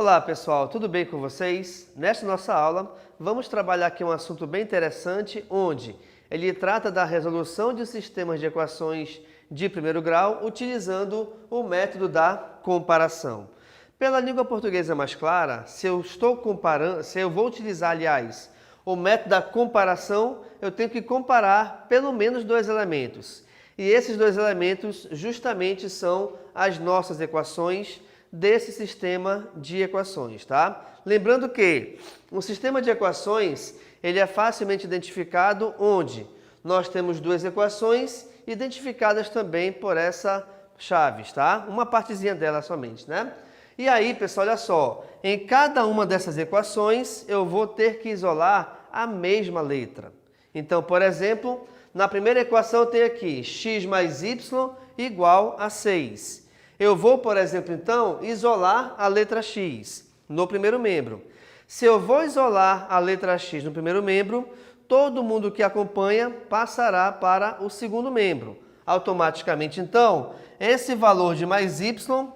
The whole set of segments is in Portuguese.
Olá pessoal, tudo bem com vocês? Nesta nossa aula, vamos trabalhar aqui um assunto bem interessante, onde ele trata da resolução de sistemas de equações de primeiro grau utilizando o método da comparação. Pela língua portuguesa mais clara, se eu vou utilizar, aliás, o método da comparação, eu tenho que comparar pelo menos dois elementos. E esses dois elementos justamente são as nossas equações desse sistema de equações, tá? Lembrando que um sistema de equações, ele é facilmente identificado onde nós temos duas equações identificadas também por essa chaves, tá? Uma partezinha dela somente, né? E aí, pessoal, olha só, em cada uma dessas equações eu vou ter que isolar a mesma letra. Então, por exemplo, na primeira equação eu tenho aqui x mais y igual a 6. Eu vou, por exemplo, então, isolar a letra x no primeiro membro. Se eu vou isolar a letra x no primeiro membro, todo mundo que acompanha passará para o segundo membro. Automaticamente, então, esse valor de mais y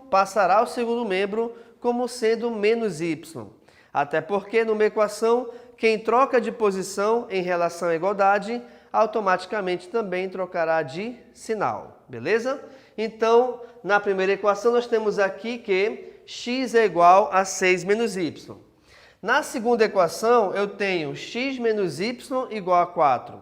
passará ao segundo membro como sendo menos y. Até porque, numa equação, quem troca de posição em relação à igualdade, automaticamente também trocará de sinal, beleza? Então, na primeira equação, nós temos aqui que x é igual a 6 menos y. Na segunda equação, eu tenho x menos y igual a 4.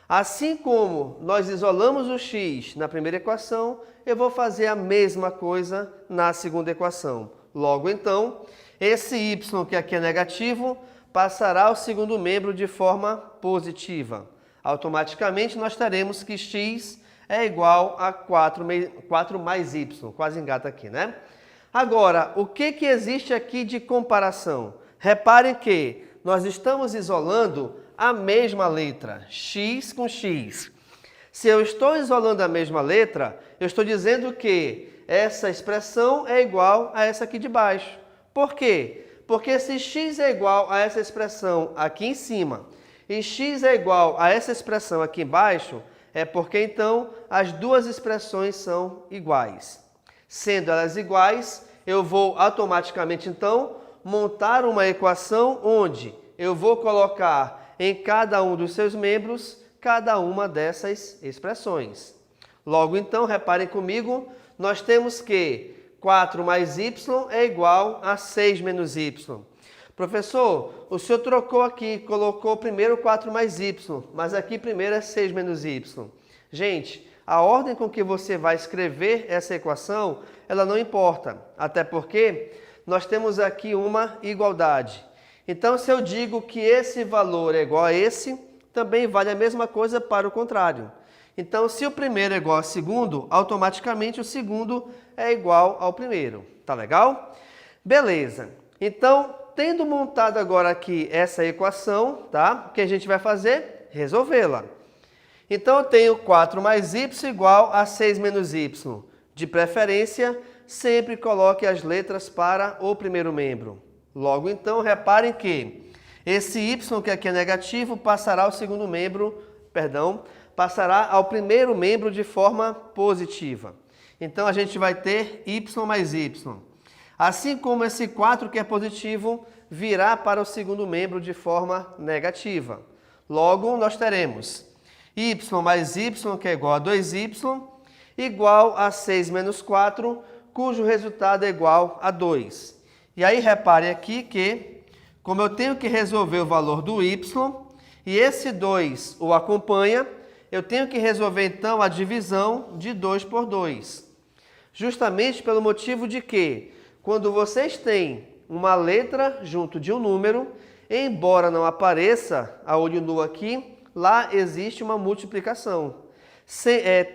Assim como nós isolamos o x na primeira equação, eu vou fazer a mesma coisa na segunda equação. Logo, então, esse y, que aqui é negativo, passará ao segundo membro de forma positiva. Automaticamente, nós teremos que x é igual a 4 mais y. Quase engata aqui, né? Agora, o que existe aqui de comparação? Reparem que nós estamos isolando a mesma letra, x com x. Se eu estou isolando a mesma letra, eu estou dizendo que essa expressão é igual a essa aqui de baixo. Por quê? Porque se x é igual a essa expressão aqui em cima e x é igual a essa expressão aqui embaixo, é porque então as duas expressões são iguais. Sendo elas iguais, eu vou automaticamente então montar uma equação onde eu vou colocar em cada um dos seus membros cada uma dessas expressões. Logo então, reparem comigo, nós temos que 4 mais y é igual a 6 menos y. Professor, o senhor trocou aqui, colocou primeiro 4 mais y, mas aqui primeiro é 6 menos y. Gente, a ordem com que você vai escrever essa equação, ela não importa, até porque nós temos aqui uma igualdade. Então, se eu digo que esse valor é igual a esse, também vale a mesma coisa para o contrário. Então, se o primeiro é igual ao segundo, automaticamente o segundo é igual ao primeiro. Tá legal? Beleza. Então, tendo montado agora aqui essa equação, tá? O que a gente vai fazer? Resolvê-la. Então, eu tenho 4 mais y igual a 6 menos y. De preferência, sempre coloque as letras para o primeiro membro. Logo, então, reparem que esse y, que aqui é negativo, passará ao segundo membro, passará ao primeiro membro de forma positiva. Então, a gente vai ter y mais y. Assim como esse 4, que é positivo, virá para o segundo membro de forma negativa. Logo, nós teremos y mais y, que é igual a 2y, igual a 6 menos 4, cujo resultado é igual a 2. E aí, reparem aqui que, como eu tenho que resolver o valor do y, e esse 2 o acompanha, eu tenho que resolver, então, a divisão de 2 por 2. Justamente pelo motivo de que, quando vocês têm uma letra junto de um número, embora não apareça a olho nu aqui, lá existe uma multiplicação.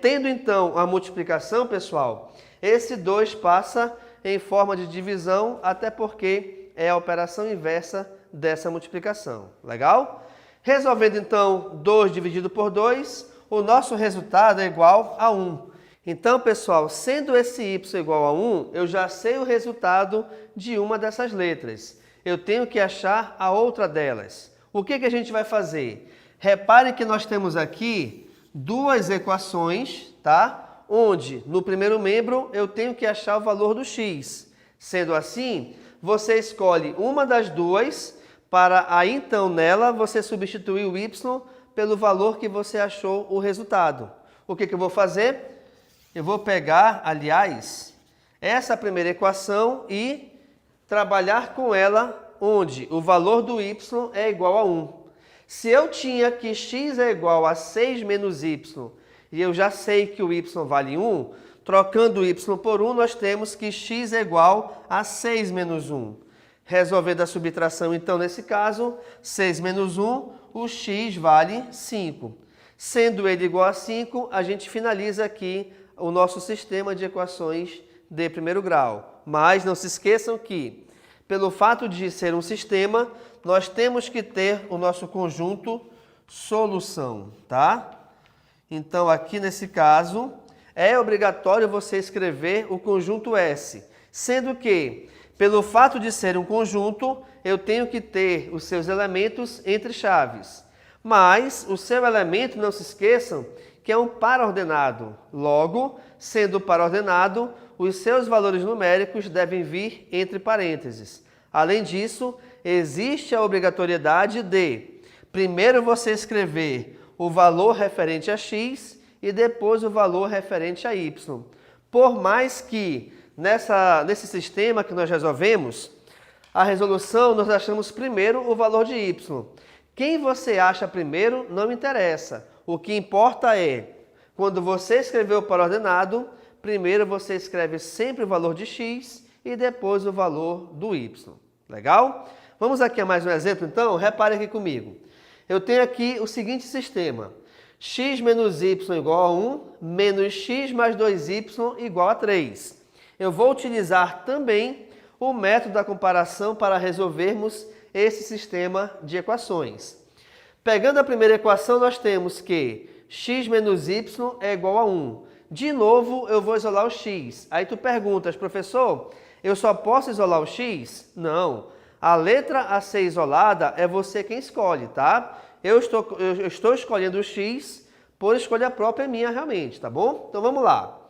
Tendo, então, a multiplicação, pessoal, esse 2 passa em forma de divisão, até porque é a operação inversa dessa multiplicação. Legal? Resolvendo, então, 2 dividido por 2, o nosso resultado é igual a 1. Então, pessoal, sendo esse y igual a 1, eu já sei o resultado de uma dessas letras. Eu tenho que achar a outra delas. O que a gente vai fazer? Reparem que nós temos aqui duas equações, tá? Onde, no primeiro membro, eu tenho que achar o valor do x. Sendo assim, você escolhe uma das duas para aí então nela você substituir o y pelo valor que você achou o resultado. O que eu vou fazer? Eu vou pegar, aliás, essa primeira equação e trabalhar com ela onde o valor do y é igual a 1. Se eu tinha que x é igual a 6 menos y e eu já sei que o y vale 1, trocando o y por 1, nós temos que x é igual a 6 menos 1. Resolvendo a subtração, então, nesse caso, 6 menos 1, o x vale 5. Sendo ele igual a 5, a gente finaliza aqui o nosso sistema de equações de primeiro grau. Mas não se esqueçam que, pelo fato de ser um sistema, nós temos que ter o nosso conjunto solução, tá? Então, aqui nesse caso, é obrigatório você escrever o conjunto S, sendo que, pelo fato de ser um conjunto, eu tenho que ter os seus elementos entre chaves. Mas o seu elemento, não se esqueçam, que é um par ordenado. Logo, sendo par ordenado, os seus valores numéricos devem vir entre parênteses. Além disso, existe a obrigatoriedade de, primeiro você escrever o valor referente a x e depois o valor referente a y. Por mais que nesse sistema que nós resolvemos, a resolução nós achamos primeiro o valor de y. Quem você acha primeiro não interessa. O que importa é, quando você escrever o par ordenado, primeiro você escreve sempre o valor de x e depois o valor do y. Legal? Vamos aqui a mais um exemplo, então? Repare aqui comigo. Eu tenho aqui o seguinte sistema. X menos y igual a 1, menos x mais 2y igual a 3. Eu vou utilizar também o método da comparação para resolvermos esse sistema de equações. Pegando a primeira equação, nós temos que x menos y é igual a 1. De novo, eu vou isolar o x. Aí tu perguntas, professor, eu só posso isolar o x? Não. A letra a ser isolada é você quem escolhe, tá? Eu estou escolhendo o x por escolha própria minha realmente, tá bom? Então vamos lá.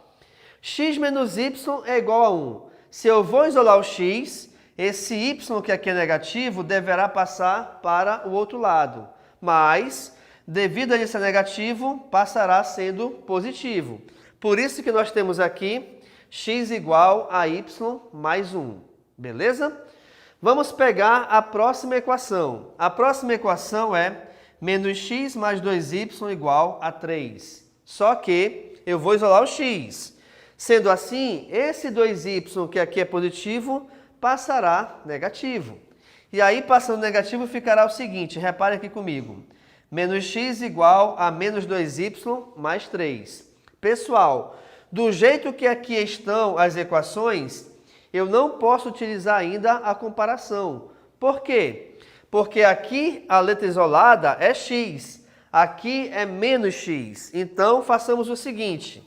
X menos y é igual a 1. Se eu vou isolar o x, esse y que aqui é negativo deverá passar para o outro lado. Mas, devido a ele ser negativo, passará sendo positivo. Por isso que nós temos aqui x igual a y mais 1. Beleza? Vamos pegar a próxima equação. A próxima equação é menos x mais 2y igual a 3. Só que eu vou isolar o x. Sendo assim, esse 2y que aqui é positivo passará negativo. E aí, passando negativo, ficará o seguinte, repare aqui comigo. Menos x igual a menos 2y mais 3. Pessoal, do jeito que aqui estão as equações, eu não posso utilizar ainda a comparação. Por quê? Porque aqui a letra isolada é x, aqui é menos x. Então, façamos o seguinte.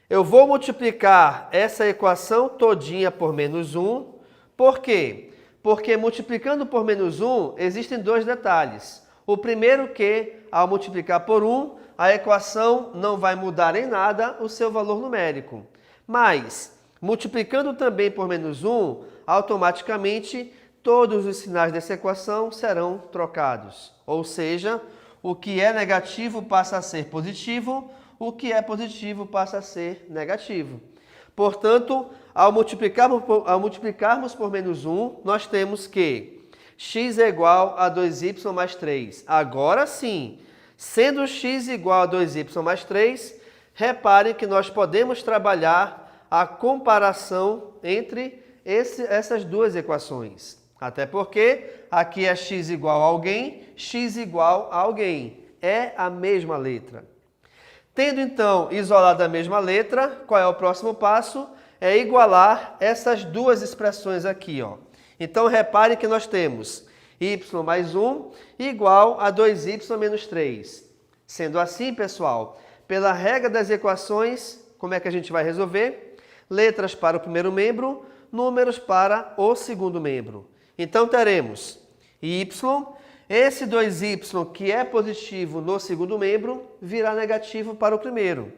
Eu vou multiplicar essa equação todinha por menos 1. Por quê? Porque multiplicando por menos 1, existem dois detalhes. O primeiro que, ao multiplicar por 1, a equação não vai mudar em nada o seu valor numérico. Mas, multiplicando também por menos 1, automaticamente todos os sinais dessa equação serão trocados. Ou seja, o que é negativo passa a ser positivo, o que é positivo passa a ser negativo. Portanto, ao multiplicarmos por menos 1, nós temos que x é igual a 2y mais 3. Agora sim, sendo x igual a 2y mais 3, reparem que nós podemos trabalhar a comparação entre essas duas equações. Até porque aqui é x igual a alguém, x igual a alguém. É a mesma letra. Tendo então isolado a mesma letra, qual é o próximo passo? É igualar essas duas expressões aqui, ó. Então repare que nós temos y mais 1 igual a 2y menos 3. Sendo assim, pessoal, pela regra das equações, como é que a gente vai resolver? Letras para o primeiro membro, números para o segundo membro. Então teremos y, esse 2y que é positivo no segundo membro, virá negativo para o primeiro.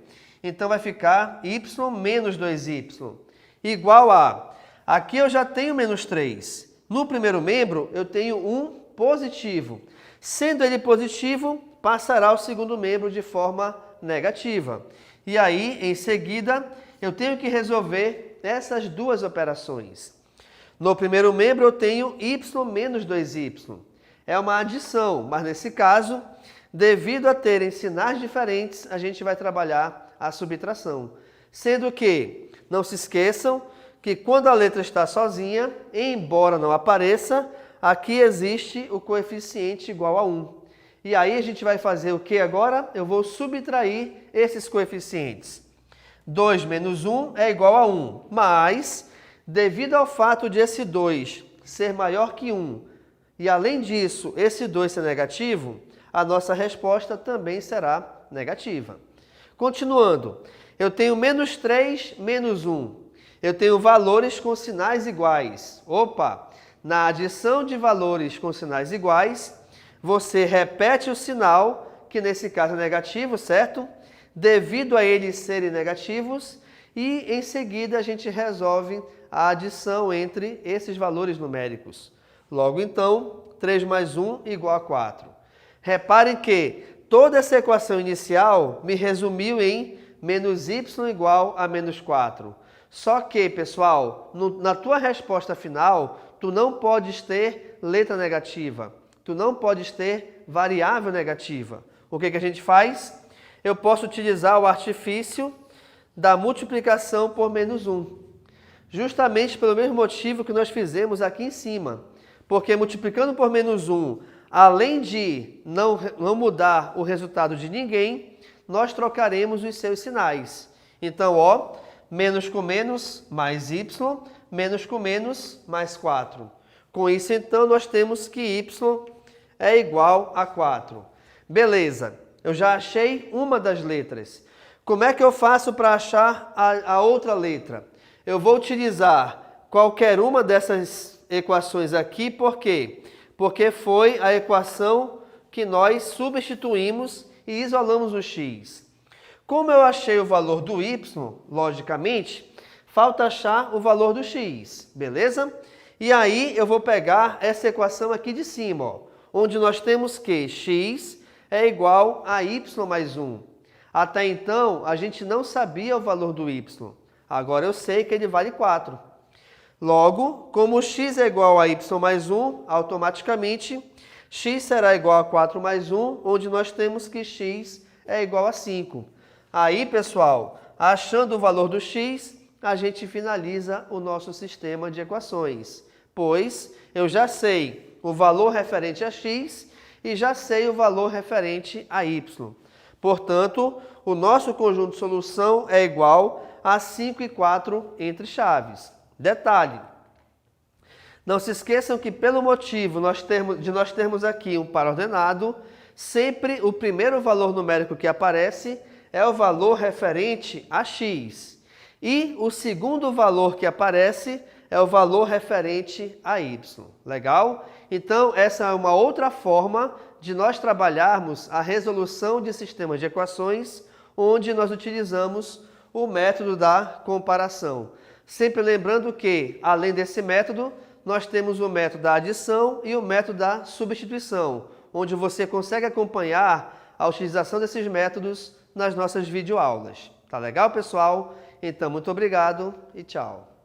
Então vai ficar y menos 2y, igual a Aqui eu já tenho menos 3. No primeiro membro, eu tenho um positivo. Sendo ele positivo, passará ao segundo membro de forma negativa. E aí, em seguida, eu tenho que resolver essas duas operações. No primeiro membro, eu tenho y menos 2y. É uma adição, mas nesse caso, devido a terem sinais diferentes, a gente vai trabalhar a subtração. Sendo que, não se esqueçam, que quando a letra está sozinha, embora não apareça, aqui existe o coeficiente igual a 1. E aí a gente vai fazer o que agora? Eu vou subtrair esses coeficientes. 2 menos 1 é igual a 1, mas, devido ao fato de esse 2 ser maior que 1, e além disso, esse 2 ser negativo, a nossa resposta também será negativa. Continuando, eu tenho menos 3 menos 1. Eu tenho valores com sinais iguais. Opa! Na adição de valores com sinais iguais, você repete o sinal, que nesse caso é negativo, certo? Devido a eles serem negativos, e em seguida a gente resolve a adição entre esses valores numéricos. Logo então, 3 mais 1 igual a 4. Reparem que toda essa equação inicial me resumiu em menos y igual a menos 4. Só que, pessoal, na tua resposta final, tu não podes ter letra negativa. Tu não podes ter variável negativa. O que a gente faz? Eu posso utilizar o artifício da multiplicação por menos 1. Justamente pelo mesmo motivo que nós fizemos aqui em cima. Porque multiplicando por menos 1, além de não mudar o resultado de ninguém, nós trocaremos os seus sinais. Então, ó, menos com menos mais y, menos com menos mais 4. Com isso, então, nós temos que y é igual a 4. Beleza, eu já achei uma das letras. Como é que eu faço para achar a outra letra? Eu vou utilizar qualquer uma dessas equações aqui, por quê? Porque foi a equação que nós substituímos e isolamos o x. Como eu achei o valor do y, logicamente, falta achar o valor do x, beleza? E aí eu vou pegar essa equação aqui de cima, ó, onde nós temos que x é igual a y mais 1. Até então, a gente não sabia o valor do y. Agora eu sei que ele vale 4. Logo, como x é igual a y mais 1, automaticamente, x será igual a 4 mais 1, onde nós temos que x é igual a 5. Aí, pessoal, achando o valor do x, a gente finaliza o nosso sistema de equações, pois eu já sei o valor referente a x e já sei o valor referente a y. Portanto, o nosso conjunto de solução é igual a 5 e 4 entre chaves. Detalhe, não se esqueçam que pelo motivo de nós termos aqui um par ordenado, sempre o primeiro valor numérico que aparece é o valor referente a x. E o segundo valor que aparece é o valor referente a y. Legal? Então, essa é uma outra forma de nós trabalharmos a resolução de sistemas de equações, onde nós utilizamos o método da comparação. Sempre lembrando que, além desse método, nós temos o método da adição e o método da substituição, onde você consegue acompanhar a utilização desses métodos nas nossas videoaulas. Tá legal, pessoal? Então, muito obrigado e tchau!